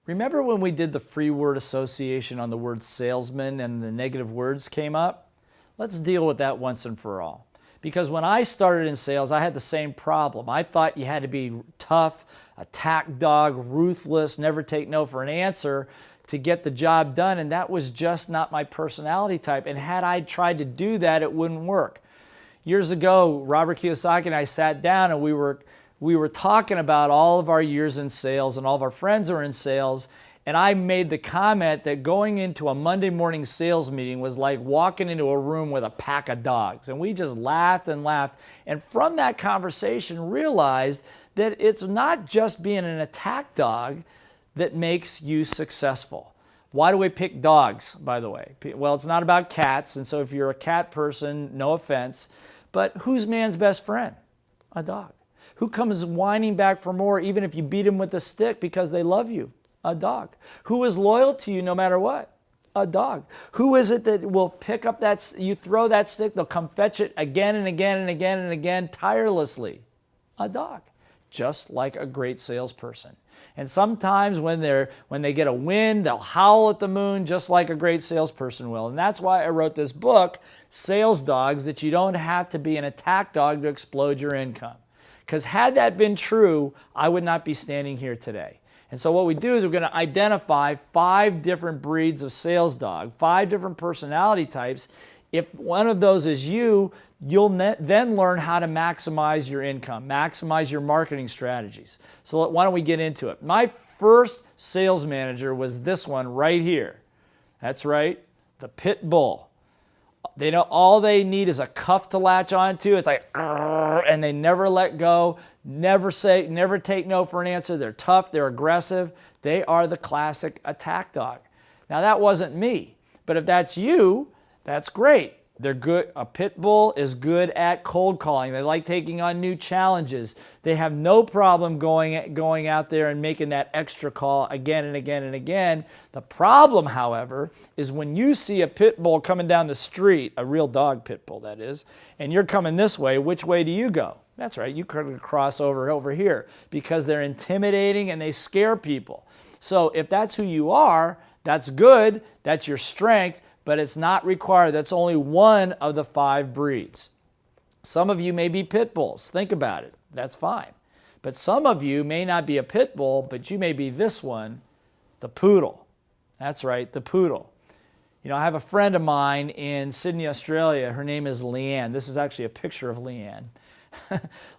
Remember when we did the free word association on the word salesman and the negative words came up? Let's deal with that once and for all. Because when I started in sales, I had the same problem. I thought you had to be tough, attack dog, ruthless, never take no for an answer to get the job done, and that was just not my personality type. And had I tried to do that, it wouldn't work. Years ago, Robert Kiyosaki and I sat down and we were talking about all of our years in sales, and all of our friends are in sales, and I made the comment that going into a Monday morning sales meeting was like walking into a room with a pack of dogs. And we just laughed and laughed. And from that conversation, realized that it's not just being an attack dog that makes you successful. Why do we pick dogs, by the way? Well, it's not about cats. And so if you're a cat person, no offense, but who's man's best friend? A dog. Who comes whining back for more even if you beat them with a stick because they love you? A dog. Who is loyal to you no matter what? A dog. Who is it that will pick up that, you throw that stick, they'll come fetch it again and again and again and again tirelessly? A dog. Just like a great salesperson. And sometimes when they get a win, they'll howl at the moon just like a great salesperson will. And that's why I wrote this book, Sales Dogs, that you don't have to be an attack dog to explode your income. Because had that been true, I would not be standing here today. And so what we do is we're going to identify 5 different breeds of sales dog, 5 different personality types. If one of those is you, you'll then learn how to maximize your income, maximize your marketing strategies. So why don't we get into it? My first sales manager was this one right here. That's right, the pit bull. They know all they need is a cuff to latch onto. It's like, and they never let go, never take no for an answer. They're tough, they're aggressive. They are the classic attack dog. Now that wasn't me, but if that's you, that's great. They're good. A pit bull is good at cold calling. They like taking on new challenges. They have no problem going out there and making that extra call again and again and again. The problem, however, is when you see a pit bull coming down the street, a real dog pit bull that is, and you're coming this way, which way do you go? That's right, you could cross over here because they're intimidating and they scare people. So if that's who you are, that's good, that's your strength, but it's not required. That's only one of the 5 breeds. Some of you may be pit bulls. Think about it. That's fine. But some of you may not be a pit bull, but you may be this one, the poodle. That's right, the poodle. You know, I have a friend of mine in Sydney, Australia. Her name is Leanne. This is actually a picture of Leanne.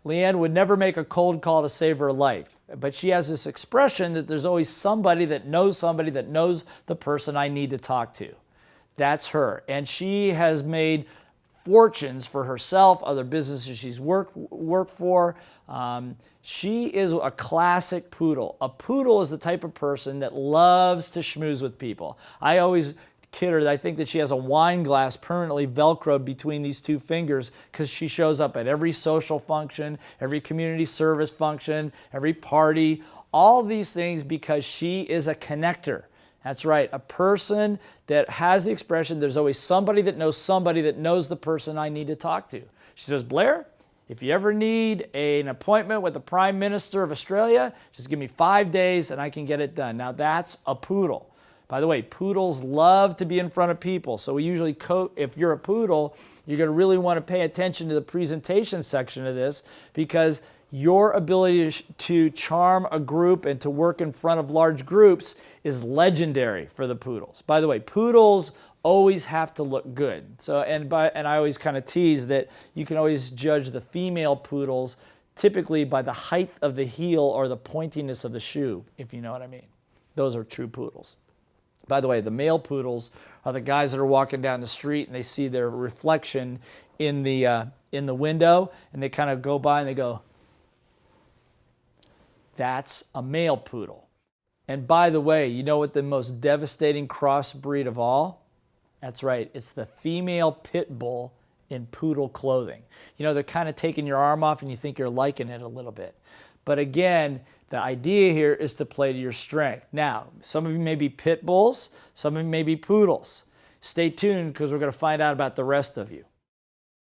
Leanne would never make a cold call to save her life. But she has this expression that there's always somebody that knows the person I need to talk to. That's her. And she has made fortunes for herself, other businesses she's worked for. She is a classic poodle. A poodle is the type of person that loves to schmooze with people. I always kid her that I think that she has a wine glass permanently Velcroed between these 2 fingers because she shows up at every social function, every community service function, every party, all these things because she is a connector. That's right, a person that has the expression, there's always somebody that knows the person I need to talk to. She says, Blair, if you ever need an appointment with the Prime Minister of Australia, just give me 5 days and I can get it done. Now that's a poodle. By the way, poodles love to be in front of people. So we usually, if you're a poodle, you're going to really want to pay attention to the presentation section of this because your ability to charm a group and to work in front of large groups is legendary for the poodles. By the way, poodles always have to look good. So, and I always kind of tease that you can always judge the female poodles typically by the height of the heel or the pointiness of the shoe, if you know what I mean. Those are true poodles. By the way, the male poodles are the guys that are walking down the street and they see their reflection in the window and they kind of go by and they go, that's a male poodle. And by the way, you know what the most devastating crossbreed of all? That's right, it's the female pit bull in poodle clothing. You know, they're kind of taking your arm off and you think you're liking it a little bit. But again, the idea here is to play to your strength. Now, some of you may be pit bulls, some of you may be poodles. Stay tuned because we're going to find out about the rest of you.